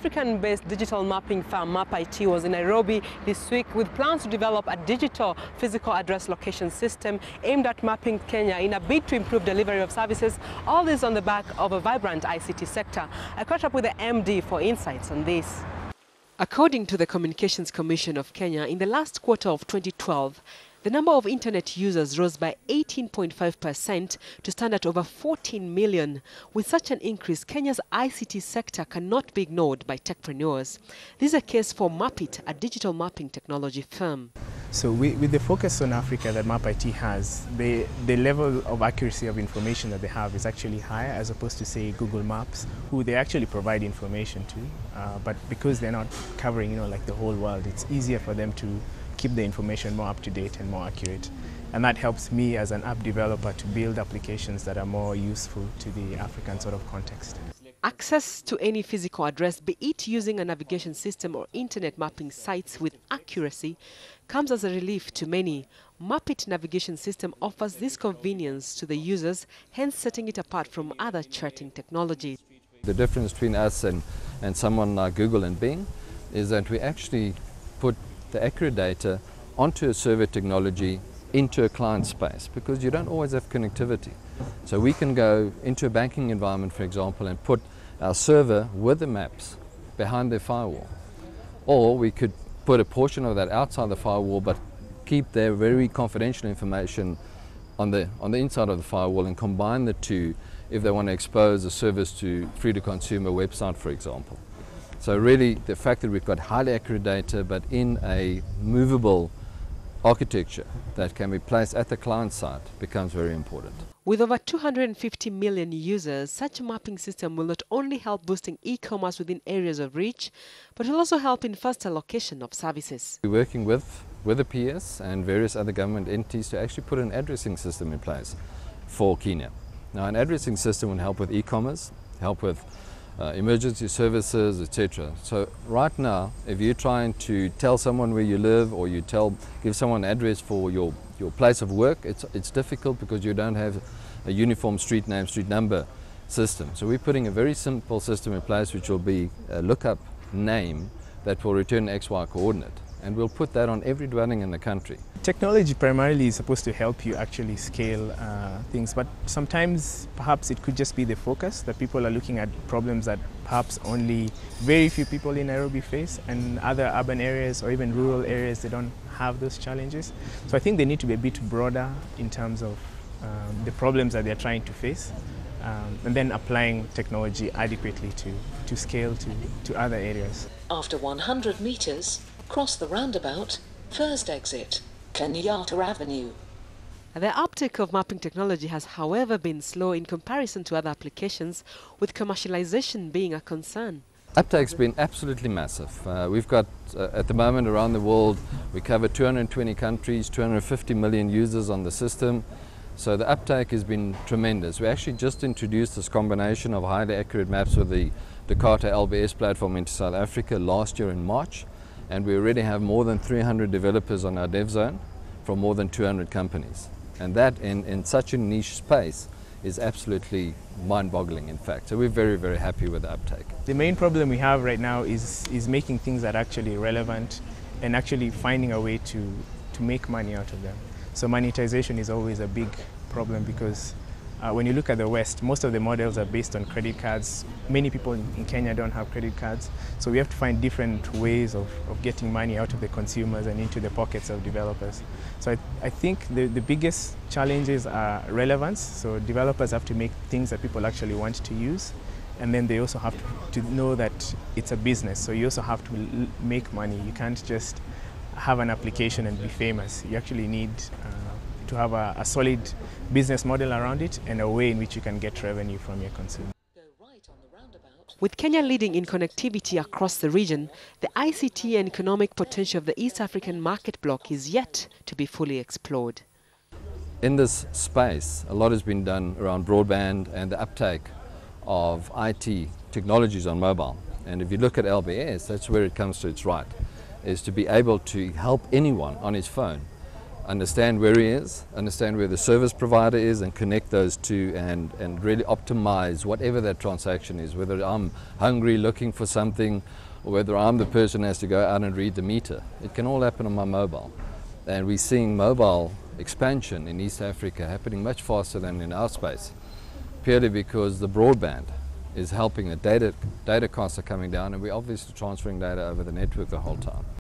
African-based digital mapping firm MapIT was in Nairobi this week with plans to develop a digital physical address location system aimed at mapping Kenya in a bid to improve delivery of services, all this on the back of a vibrant ICT sector. I caught up with the MD for insights on this. According to the Communications Commission of Kenya, in the last quarter of 2012, the number of internet users rose by 18.5% to stand at over 14 million. With such an increase, Kenya's ICT sector cannot be ignored by techpreneurs. This is a case for MapIT, a digital mapping technology firm. So with the focus on Africa that MapIT has, the level of accuracy of information that they have is actually higher as opposed to, say, Google Maps, who they actually provide information to. But because they're not covering, like the whole world, it's easier for them to keep the information more up to date and more accurate. And that helps me as an app developer to build applications that are more useful to the African sort of context. Access to any physical address, be it using a navigation system or internet mapping sites with accuracy, comes as a relief to many. MapIT navigation system offers this convenience to the users, hence setting it apart from other charting technologies. The difference between us and someone like Google and Bing is that we actually put the accurate data onto a server technology into a client space, because you don't always have connectivity. So we can go into a banking environment, for example, and put our server with the maps behind their firewall. Or we could put a portion of that outside the firewall but keep their very confidential information on the inside of the firewall and combine the two if they want to expose a service to free-to-consumer website, for example. So really, the fact that we've got highly accurate data but in a movable architecture that can be placed at the client side becomes very important. With over 250 million users, such a mapping system will not only help boosting e-commerce within areas of reach, but will also help in faster location of services. We're working with the PS and various other government entities to actually put an addressing system in place for Kenya. Now, an addressing system will help with e-commerce, help with emergency services, etc. So right now, if you're trying to tell someone where you live, or you give someone an address for your place of work, it's difficult because you don't have a uniform street name, street number system. So we're putting a very simple system in place, which will be a lookup name that will return XY coordinate. And we'll put that on every dwelling in the country. Technology primarily is supposed to help you actually scale things, but sometimes perhaps it could just be the focus that people are looking at problems that perhaps only very few people in Nairobi face, and other urban areas or even rural areas, they don't have those challenges. So I think they need to be a bit broader in terms of the problems that they're trying to face, and then applying technology adequately to scale to other areas. After 100 meters, cross the roundabout, first exit, Kenyatta Avenue. The uptake of mapping technology has, however, been slow in comparison to other applications, with commercialization being a concern. Uptake's been absolutely massive. We've got, at the moment around the world, we cover 220 countries, 250 million users on the system. So the uptake has been tremendous. We actually just introduced this combination of highly accurate maps with the Jakarta LBS platform into South Africa last year in March. And we already have more than 300 developers on our dev zone from more than 200 companies. And that in such a niche space is absolutely mind-boggling, in fact. So we're very, very happy with the uptake. The main problem we have right now is making things that are actually relevant and actually finding a way to make money out of them. So monetization is always a big problem, because when you look at the West, most of the models are based on credit cards. Many people in Kenya don't have credit cards. So we have to find different ways of getting money out of the consumers and into the pockets of developers. So I think the biggest challenges are relevance. So developers have to make things that people actually want to use. And then they also have to know that it's a business. So you also have to make money. You can't just have an application and be famous. You actually need to have a solid business model around it and a way in which you can get revenue from your consumers. With Kenya leading in connectivity across the region, the ICT and economic potential of the East African market bloc is yet to be fully explored. In this space, a lot has been done around broadband and the uptake of IT technologies on mobile. And if you look at LBS, that's where it comes to its right, is to be able to help anyone on his phone understand where he is, understand where the service provider is, and connect those two and really optimize whatever that transaction is, whether I'm hungry looking for something or whether I'm the person who has to go out and read the meter. It can all happen on my mobile. And we're seeing mobile expansion in East Africa happening much faster than in our space, purely because the broadband is helping. The data costs are coming down, and we're obviously transferring data over the network the whole time.